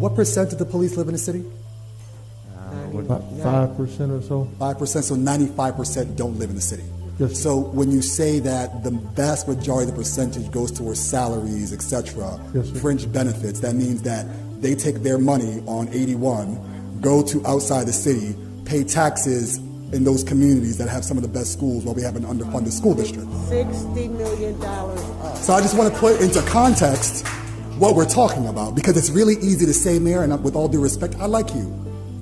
What percent of the police live in the city? About 5% or so. 5%, so 95% don't live in the city. Yes. So when you say that the vast majority of the percentage goes towards salaries, etc., Yes, sir. fringe benefits, that means that they take their money on 81, go to outside the city, pay taxes in those communities that have some of the best schools while we have an underfunded school district. $60 million up. So I just want to put into context what we're talking about, because it's really easy to say, Mayor, and with all due respect, I like you,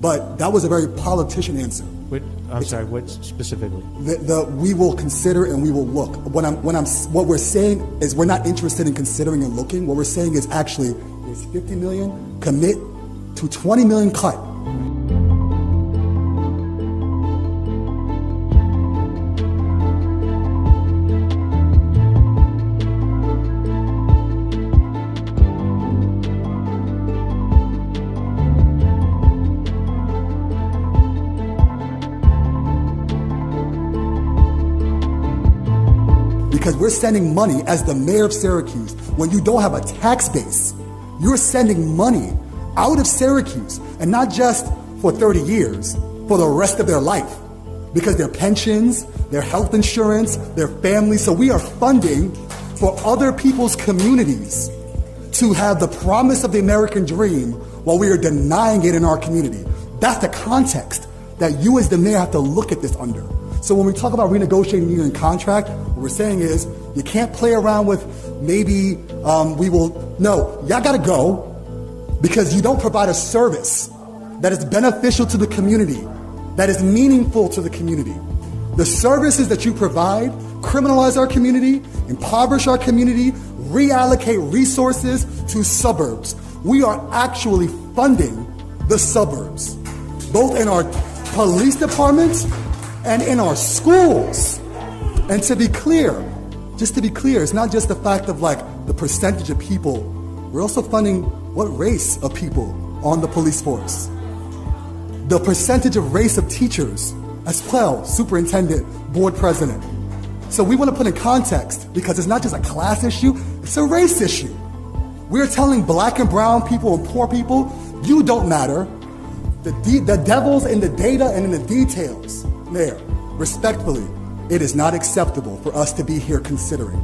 but that was a very politician answer. I'm sorry, what specifically? We will consider and we will look. What we're saying is we're not interested in considering and looking. What we're saying is actually there's 50 million, commit to 20 million cut. Because we're sending money as the mayor of Syracuse. When you don't have a tax base, you're sending money out of Syracuse, and not just for 30 years, for the rest of their life. Because their pensions, their health insurance, their families. So we are funding for other people's communities to have the promise of the American dream while we are denying it in our community. That's the context that you as the mayor have to look at this under. So when we talk about renegotiating the union contract, what we're saying is you can't play around with maybe no, y'all gotta go because you don't provide a service that is beneficial to the community, that is meaningful to the community. The services that you provide criminalize our community, impoverish our community, reallocate resources to suburbs. We are actually funding the suburbs, both in our police departments and in our schools. And to be clear, it's not just the fact of like the percentage of people. We're also funding what race of people on the police force. The percentage of race of teachers as well, superintendent, board president. So we want to put in context because it's not just a class issue, it's a race issue. We're telling black and brown people and poor people, you don't matter. The devil's in the data and in the details. Mayor, respectfully, it is not acceptable for us to be here considering